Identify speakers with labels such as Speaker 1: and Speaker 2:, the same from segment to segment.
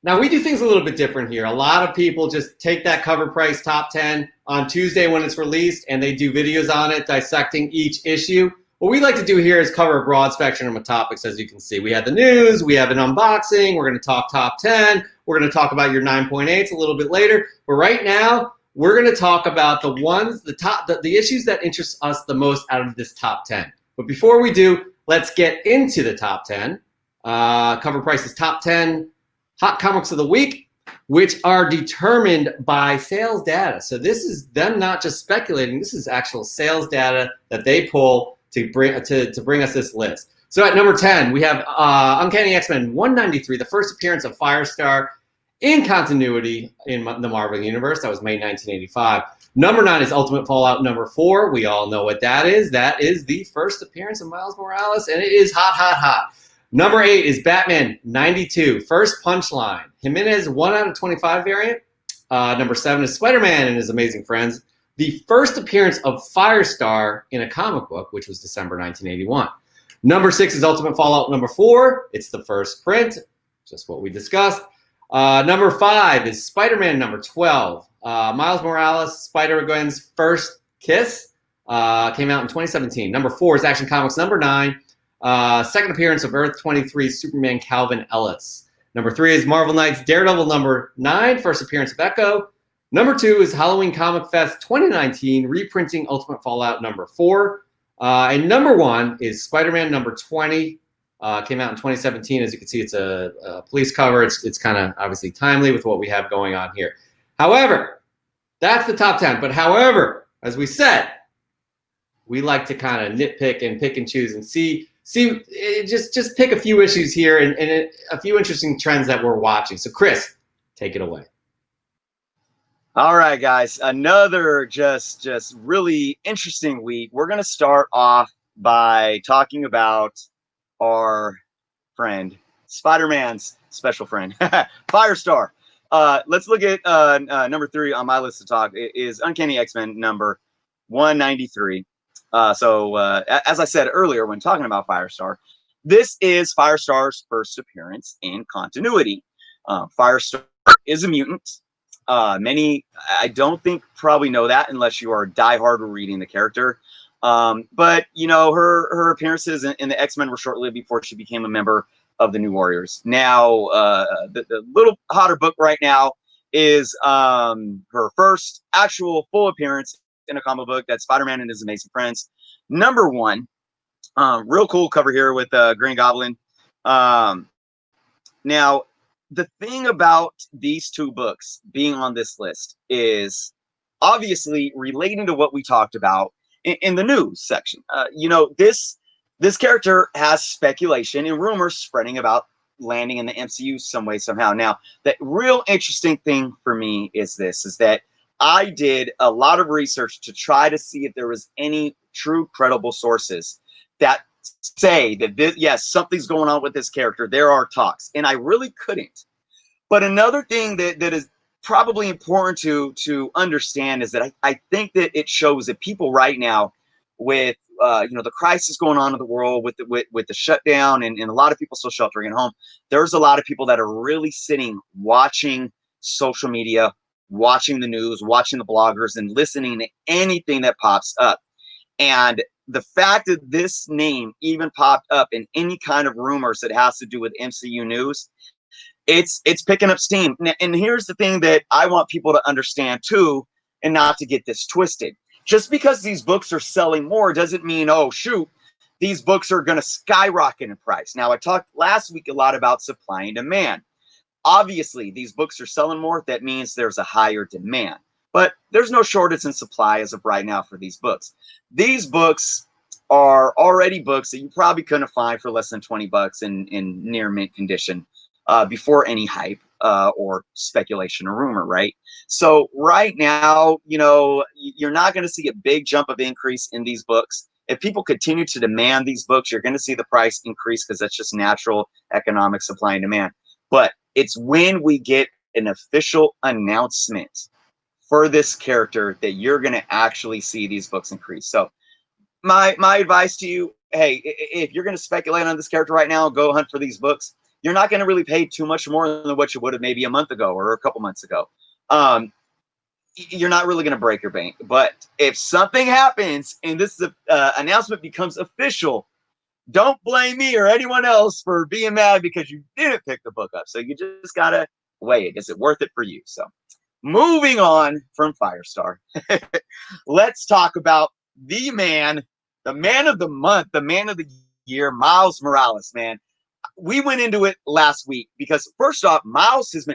Speaker 1: Now, we do things a little bit different here. A lot of people just take that CovrPrice top 10 on Tuesday when it's released, and they do videos on it dissecting each issue. What we like to do here is cover a broad spectrum of topics, as you can see. We have the news, we have an unboxing, we're going to talk top 10, we're going to talk about your 9.8s a little bit later. But right now, we're going to talk about the issues that interest us the most out of this top 10. But before we do, let's get into the top 10. CovrPrice's top 10 hot comics of the week, which are determined by sales data. So this is them not just speculating, this is actual sales data that they pull to bring us this list. So at number 10, we have Uncanny X-Men 193, the first appearance of Firestar in continuity in the Marvel Universe. That was May 1985. Number 9 is Ultimate Fallout number 4. We all know what that is. That is the first appearance of Miles Morales, and it is hot, hot, hot. Number 8 is Batman 92, First Punchline. Jimenez 1 out of 25 variant. Number 7 is Spider-Man and His Amazing Friends, the first appearance of Firestar in a comic book, which was December 1981. Number 6 is Ultimate Fallout number 4. It's the first print, just what we discussed. Number 5 is Spider-Man number 12. Miles Morales, Spider-Gwen's first kiss, came out in 2017. Number 4 is Action Comics number 9. Second appearance of Earth 23 Superman Calvin Ellis. Number 3 is Marvel Knights Daredevil number 9, first appearance of Echo. Number 2 is Halloween Comic Fest 2019, reprinting Ultimate Fallout number 4. And number 1 is Spider-Man number 20, came out in 2017. As you can see, it's a police cover. It's kind of obviously timely with what we have going on here. However, that's the top 10. But however, as we said, we like to kind of nitpick and pick and choose and see just pick a few issues here and a few interesting trends that we're watching. So Chris, take it away.
Speaker 2: All right, guys, another just really interesting week. We're going to start off by talking about our friend, Spider-Man's special friend, Firestar. Let's look at number 3 on my list to talk. It is Uncanny X-Men number 193. As I said earlier when talking about Firestar, this is Firestar's first appearance in continuity. Firestar is a mutant. Many, I don't think, probably know that unless you are diehard reading the character. But, you know, her appearances in the X-Men were short-lived before she became a member of the New Warriors. Now, the little hotter book right now is her first actual full appearance in a comic book. That's Spider-Man and His Amazing Friends number 1. Real cool cover here with Green Goblin. Now, the thing about these 2 books being on this list is obviously relating to what we talked about in the news section. You know, this character has speculation and rumors spreading about landing in the MCU some way, somehow. Now, the real interesting thing for me is that I did a lot of research to try to see if there was any true credible sources that say that yes, something's going on with this character. There are talks, and I really couldn't. But another thing that is probably important to understand is that I think that it shows that people right now, with the crisis going on in the world, with the shutdown, and a lot of people still sheltering at home, there's a lot of people that are really sitting watching social media, watching the news, watching the bloggers, and listening to anything that pops up. And the fact that this name even popped up in any kind of rumors that has to do with MCU news, it's picking up steam. And here's the thing that I want people to understand too, and not to get this twisted. Just because these books are selling more doesn't mean, oh shoot, these books are going to skyrocket in price. Now, I talked last week a lot about supply and demand. Obviously, these books are selling more. That means there's a higher demand. But there's no shortage in supply as of right now for these books. These books are already books that you probably couldn't find for less than $20 in near mint condition before any hype or speculation or rumor, right? So right now, you know, you're not going to see a big jump of increase in these books. If people continue to demand these books, you're going to see the price increase because that's just natural economic supply and demand. But it's when we get an official announcement for this character that you're going to actually see these books increase. So my advice to you, hey, if you're going to speculate on this character right now, go hunt for these books. you're not going to really pay too much more than what you would have maybe a month ago or a couple months ago. You're not really going to break your bank. But if something happens and this announcement becomes official, don't blame me or anyone else for being mad because you didn't pick the book up. So you just got to weigh it. Is it worth it for you? So moving on from Firestar, let's talk about the man of the month, the man of the year, Miles Morales, man. We went into it last week because first off, Miles has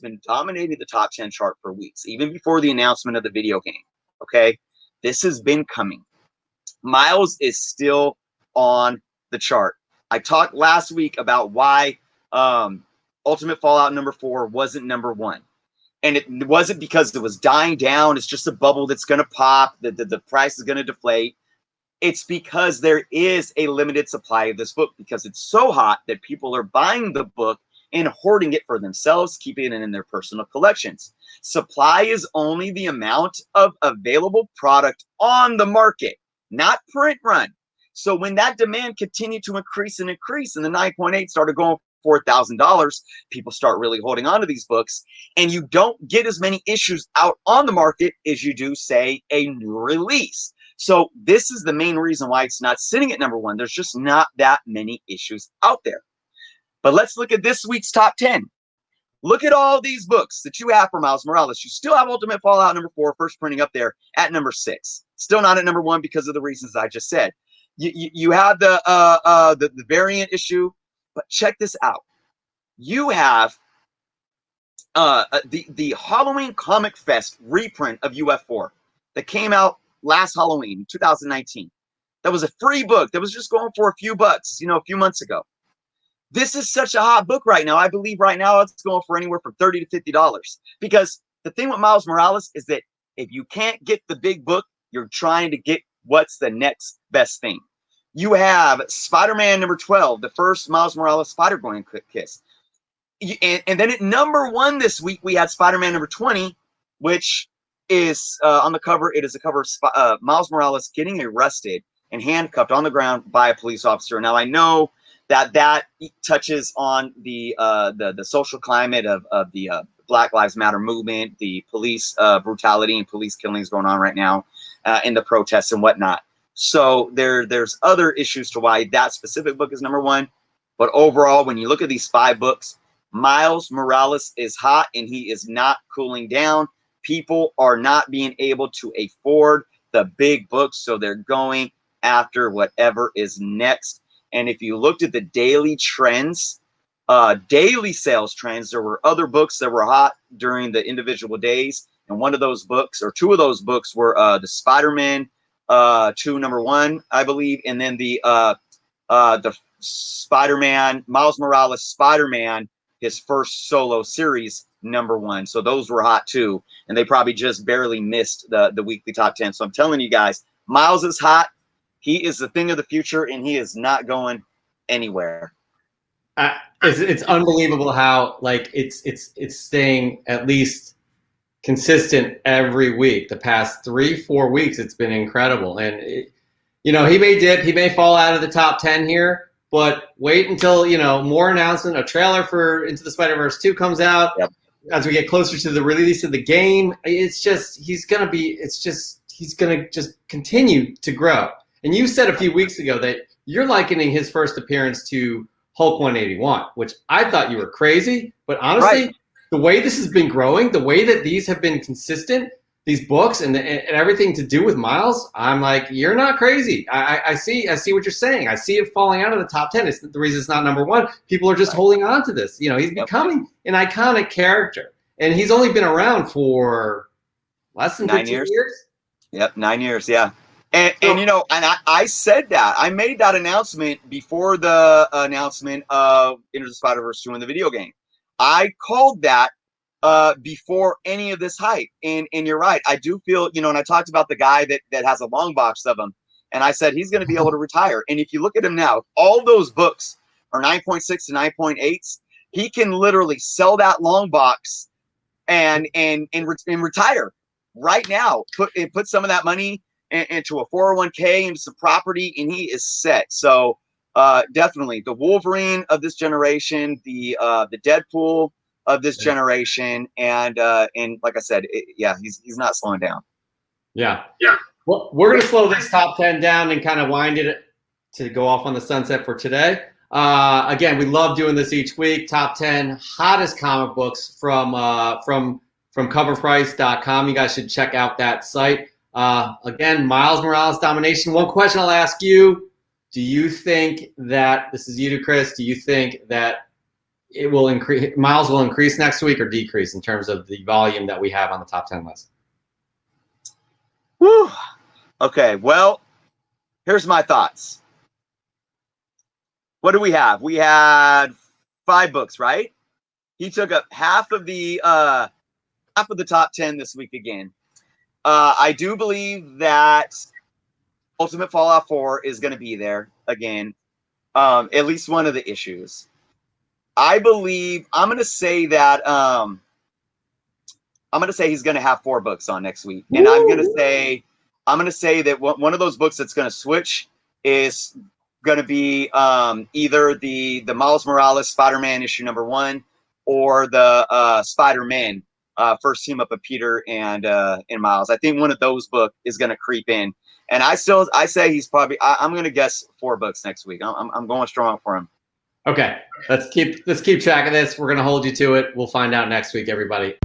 Speaker 2: been dominating the top 10 chart for weeks, even before the announcement of the video game. Okay. This has been coming. Miles is still on the chart. I talked last week about why Ultimate Fallout #4 wasn't #1. And it wasn't because it was dying down. It's just a bubble that's going to pop. The price is going to deflate. It's because there is a limited supply of this book because it's so hot that people are buying the book and hoarding it for themselves, keeping it in their personal collections. Supply is only the amount of available product on the market, not print run. So when that demand continued to increase and increase and the 9.8 started going $4,000, people start really holding on to these books, and you don't get as many issues out on the market as you do, say, a new release. So this is the main reason why it's not sitting at #1. There's just not that many issues out there. But let's look at this week's top 10. Look at all these books that you have for Miles Morales. You still have Ultimate Fallout #4, first printing up there at #6. Still not at #1 because of the reasons I just said. You have the variant issue, but check this out. You have the Halloween Comic Fest reprint of UF4 that came out last Halloween, 2019. That was a free book that was just going for a few bucks, a few months ago. This is such a hot book right now. I believe right now it's going for anywhere from $30 to $50. Because the thing with Miles Morales is that if you can't get the big book, you're trying to get what's the next best thing. You have Spider-Man #12, the first Miles Morales Spider-Gwen kiss. And then at #1 this week, we had Spider-Man #20, which is on the cover. It is a cover of Miles Morales getting arrested and handcuffed on the ground by a police officer. Now, I know that touches on the social climate of the Black Lives Matter movement, the police brutality and police killings going on right now in the protests and whatnot. So there's other issues to why that specific book is #1. But overall, when you look at these 5 books, Miles Morales is hot and he is not cooling down. People are not being able to afford the big books, so they're going after whatever is next. And if you looked at the daily trends, daily sales trends, there were other books that were hot during the individual days. And one of those books, or 2 of those books, were the Spider-Man 2 #1, I believe, and then the Spider-Man, Miles Morales Spider-Man, his first solo series, #1. So those were hot too, and they probably just barely missed the weekly top 10. So I'm telling you guys, Miles is hot. He is the thing of the future, and he is not going anywhere.
Speaker 1: It's unbelievable how it's staying at least consistent every week. The past 3-4 weeks, it's been incredible. And he may dip, he may fall out of the top 10 here, but wait until more announcement. A trailer for Into the Spider-Verse 2 comes out.
Speaker 2: Yep.
Speaker 1: As we get closer to the release of the game, he's gonna just continue to grow. And you said a few weeks ago that you're likening his first appearance to Hulk 181, which I thought you were crazy. But honestly, right, the way this has been growing, the way that these have been consistent, these books and everything to do with Miles, I'm like, you're not crazy. I see what you're saying. I see it falling out of the top 10. It's the reason it's not #1. People are just holding on to this. He's becoming an iconic character, and he's only been around for less than 15 years.
Speaker 2: Yep, 9 years. Yeah. And I said that. I made that announcement before the announcement of Into the Spider-Verse 2 in the video game. I called that before any of this hype. And you're right. I do feel, and I talked about the guy that has a long box of them. And I said he's going to be able to retire. And if you look at him now, all those books are 9.6 to 9.8s. He can literally sell that long box and retire right now. Put some of that money into a 401k, into some property, and he is set. So definitely the Wolverine of this generation, the Deadpool of this generation, and like I said, yeah, he's not slowing down.
Speaker 1: Yeah. Well, we're going to slow this top 10 down and kind of wind it to go off on the sunset for today. Again, we love doing this each week. Top 10 hottest comic books from CovrPrice.com. You guys should check out that site. Again, Miles Morales Domination. One question I'll ask you: do you think that this is you, Chris? Do you think that it will increase? Miles will increase next week or decrease in terms of the volume that we have on the top 10 list?
Speaker 2: Whew. Okay, well, here's my thoughts. What do we have? We had 5 books, right? He took up half of the top 10 this week again. I do believe that Ultimate Fallout 4 is going to be there again. At least one of the issues. I believe I'm going to say that he's going to have 4 books on next week, and I'm going to say that one of those books that's going to switch is going to be either the Miles Morales Spider-Man issue #1 or the Spider-Man first team up of Peter and Miles. I think one of those books is going to creep in, and I say he's probably. I'm going to guess 4 books next week. I'm going strong for him.
Speaker 1: Okay, let's keep track of this. We're going to hold you to it. We'll find out next week, everybody.